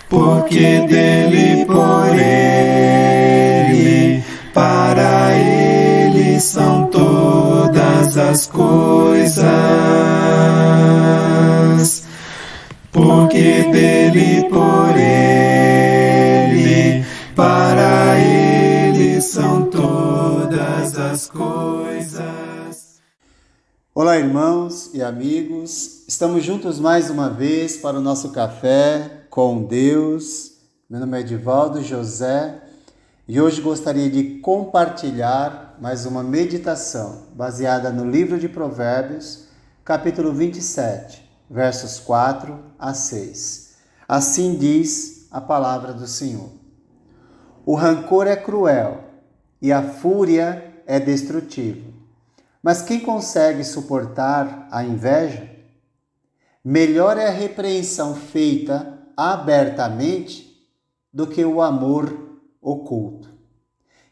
porque dele, por ele, para ele são todas as coisas. Porque dele, por ele, para ele são todas as coisas. Olá, irmãos e amigos, estamos juntos mais uma vez para o nosso café com Deus. Meu nome é Edivaldo José e hoje gostaria de compartilhar mais uma meditação baseada no livro de Provérbios, capítulo 27, versos 4 a 6. Assim diz a palavra do Senhor: o rancor é cruel e a fúria é destrutiva. Mas quem consegue suportar a inveja? Melhor é a repreensão feita abertamente do que o amor oculto.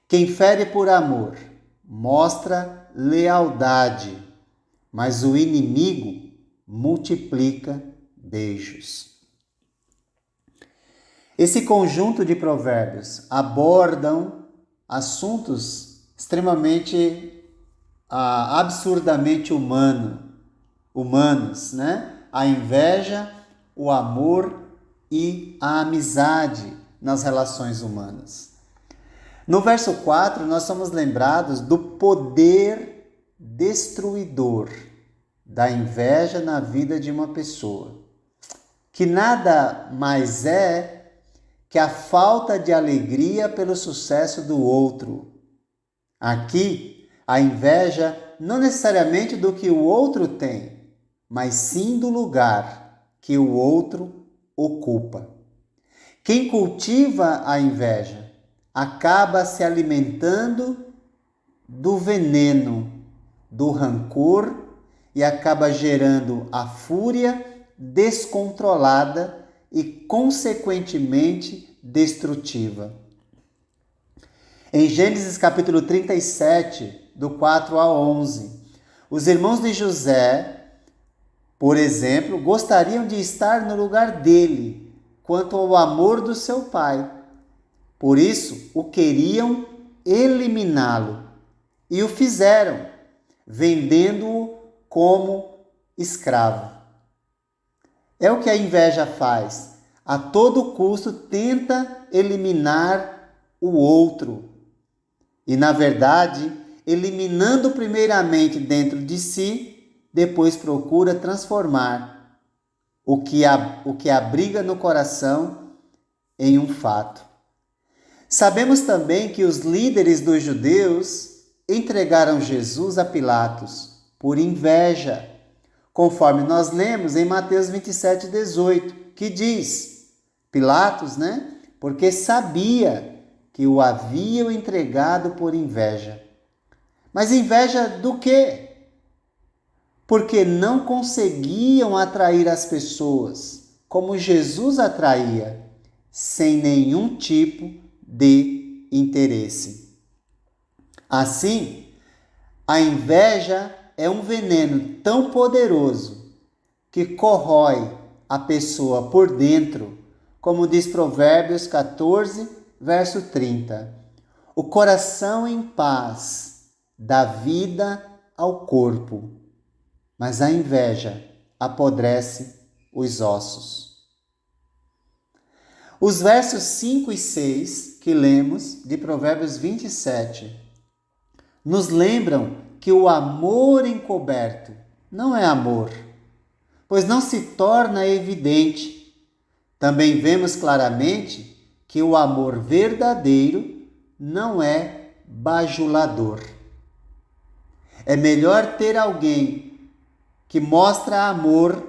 Quem fere por amor mostra lealdade, mas o inimigo multiplica beijos. Esse conjunto de provérbios abordam assuntos extremamente absurdamente humanos, né? A inveja, o amor e a amizade nas relações humanas. No verso 4, nós somos lembrados do poder destruidor da inveja na vida de uma pessoa, que nada mais é que a falta de alegria pelo sucesso do outro. Aqui, a inveja não necessariamente do que o outro tem, mas sim do lugar que o outro ocupa. Quem cultiva a inveja acaba se alimentando do veneno, do rancor e acaba gerando a fúria descontrolada e, consequentemente, destrutiva. Em Gênesis capítulo 37, do 4 a 11, os irmãos de José, por exemplo, gostariam de estar no lugar dele quanto ao amor do seu pai. Por isso, o queriam eliminá-lo e o fizeram, vendendo-o como escravo. É o que a inveja faz. A todo custo tenta eliminar o outro. E, na verdade, eliminando primeiramente dentro de si, depois procura transformar o que abriga no coração em um fato. Sabemos também que os líderes dos judeus entregaram Jesus a Pilatos por inveja, conforme nós lemos em Mateus 27, 18, que diz, Pilatos, porque sabia que o haviam entregado por inveja. Mas inveja do quê? Porque não conseguiam atrair as pessoas como Jesus atraía, sem nenhum tipo de interesse. Assim, a inveja é um veneno tão poderoso que corrói a pessoa por dentro, como diz Provérbios 14, verso 30. O coração em paz dá vida ao corpo, mas a inveja apodrece os ossos. Os versos 5 e 6 que lemos de Provérbios 27 nos lembram que o amor encoberto não é amor, pois não se torna evidente. Também vemos claramente que o amor verdadeiro não é bajulador. É melhor ter alguém que mostra amor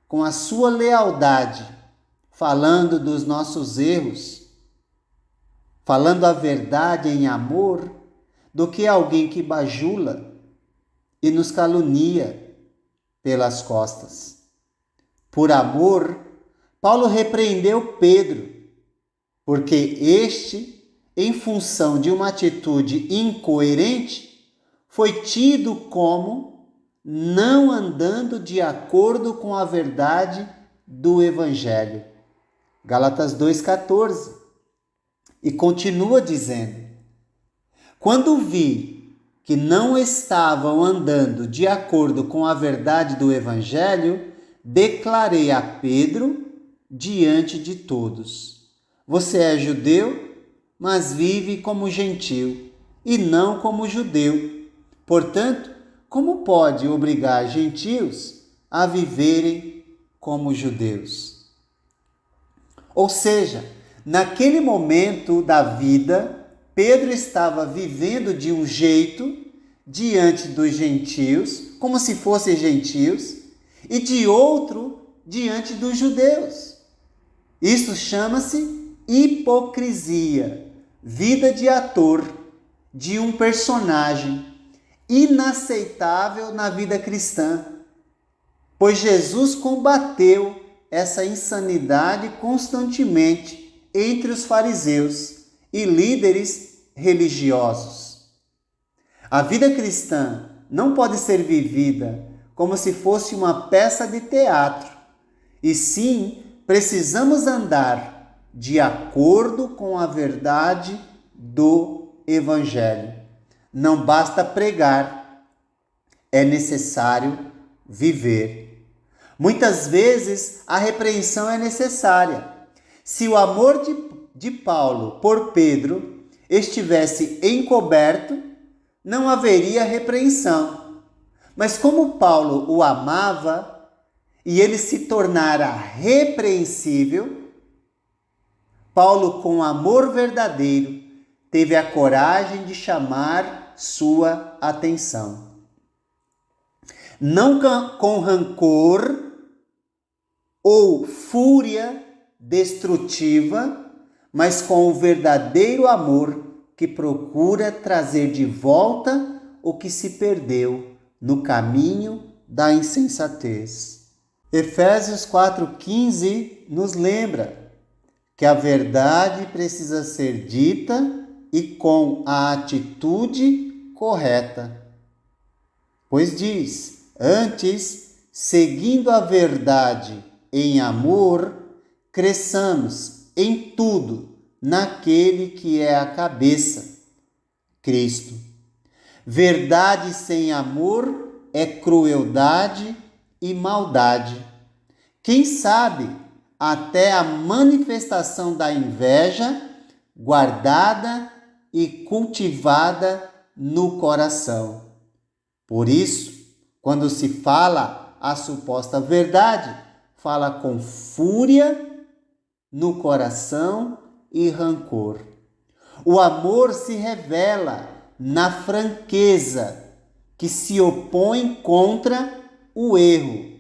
com a sua lealdade, falando dos nossos erros, falando a verdade em amor, do que alguém que bajula e nos calunia pelas costas. Por amor, Paulo repreendeu Pedro, porque este, em função de uma atitude incoerente, foi tido como não andando de acordo com a verdade do Evangelho. Gálatas 2,14. E continua dizendo: quando vi que não estavam andando de acordo com a verdade do Evangelho, declarei a Pedro diante de todos: você é judeu, mas vive como gentil e não como judeu. Portanto, como pode obrigar gentios a viverem como judeus? Ou seja, naquele momento da vida, Pedro estava vivendo de um jeito diante dos gentios, como se fossem gentios, e de outro diante dos judeus. Isso chama-se hipocrisia, vida de ator, de um personagem inaceitável na vida cristã, pois Jesus combateu essa insanidade constantemente entre os fariseus e líderes religiosos. A vida cristã não pode ser vivida como se fosse uma peça de teatro, e sim precisamos andar de acordo com a verdade do Evangelho. Não basta pregar, é necessário viver. Muitas vezes a repreensão é necessária. Se o amor de Paulo por Pedro estivesse encoberto, não haveria repreensão. Mas como Paulo o amava e ele se tornara repreensível, Paulo, com amor verdadeiro, teve a coragem de chamar sua atenção. Não com rancor ou fúria destrutiva, mas com o verdadeiro amor que procura trazer de volta o que se perdeu no caminho da insensatez. Efésios 4,15 nos lembra que a verdade precisa ser dita e com a atitude correta. Pois diz: antes, seguindo a verdade em amor, cresçamos em tudo naquele que é a cabeça, Cristo. Verdade sem amor é crueldade e maldade. Quem sabe até a manifestação da inveja guardada e cultivada no coração. Por isso, quando se fala a suposta verdade, fala com fúria no coração e rancor. O amor se revela na franqueza que se opõe contra o erro,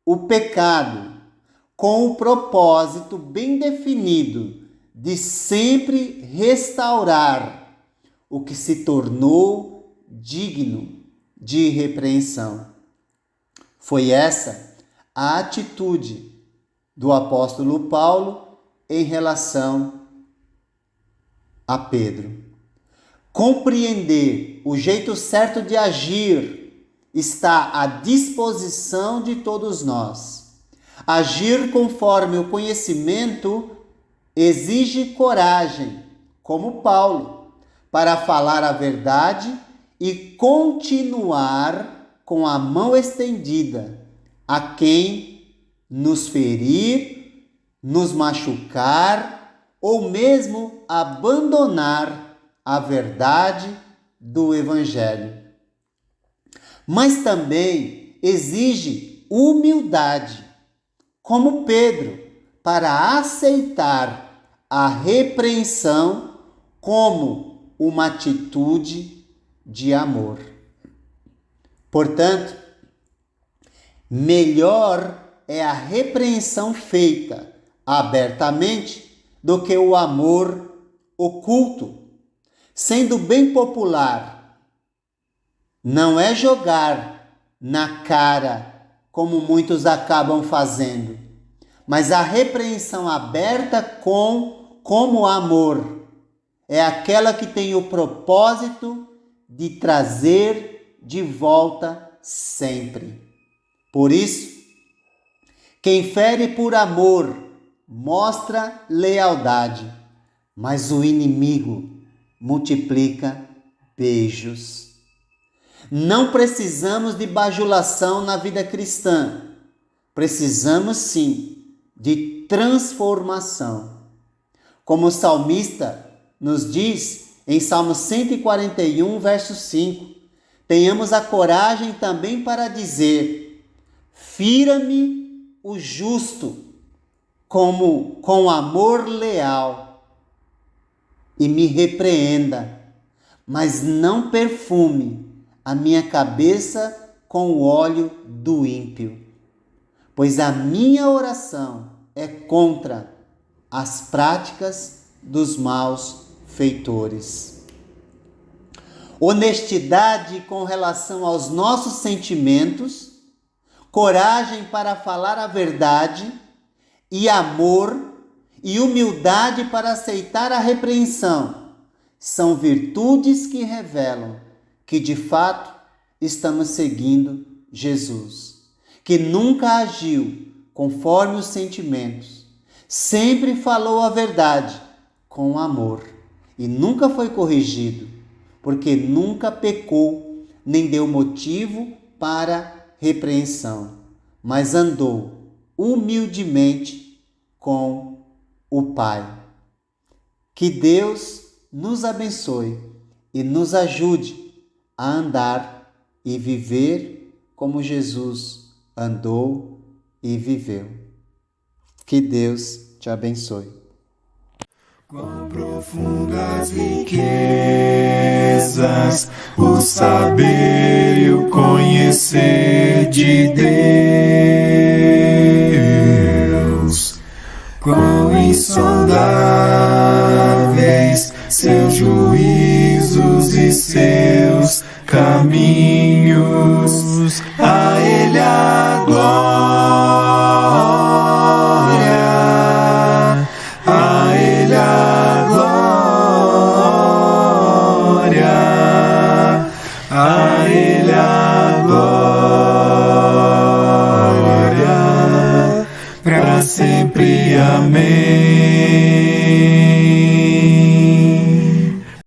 o pecado, com o propósito bem definido de sempre restaurar o que se tornou digno de repreensão. Foi essa a atitude do apóstolo Paulo em relação a Pedro. Compreender o jeito certo de agir está à disposição de todos nós. Agir conforme o conhecimento exige coragem, como Paulo, para falar a verdade e continuar com a mão estendida a quem nos ferir, nos machucar ou mesmo abandonar a verdade do Evangelho. Mas também exige humildade, como Pedro, para aceitar a repreensão como uma atitude de amor. Portanto, melhor é a repreensão feita abertamente do que o amor oculto. Sendo bem popular, não é jogar na cara como muitos acabam fazendo, mas a repreensão aberta como amor é aquela que tem o propósito de trazer de volta sempre. Por isso, quem fere por amor mostra lealdade, mas o inimigo multiplica beijos. Não precisamos de bajulação na vida cristã. Precisamos sim de transformação. Como o salmista nos diz em Salmo 141, verso 5, tenhamos a coragem também para dizer: fira-me o justo com amor leal e me repreenda, mas não perfume a minha cabeça com o óleo do ímpio, pois a minha oração é contra as práticas dos maus feitores. Honestidade com relação aos nossos sentimentos, coragem para falar a verdade, e amor e humildade para aceitar a repreensão são virtudes que revelam que de fato estamos seguindo Jesus, que nunca agiu conforme os sentimentos, sempre falou a verdade com amor e nunca foi corrigido, porque nunca pecou nem deu motivo para repreensão, mas andou humildemente com o Pai. Que Deus nos abençoe e nos ajude a andar e viver como Jesus andou e viveu. Que Deus te abençoe. Quão profundas riquezas, o saber e o conhecer de Deus. Quão insondáveis seus juízos e seus caminhos. A Ele a glória, a Ele a glória, a Ele a glória, para sempre. Amém.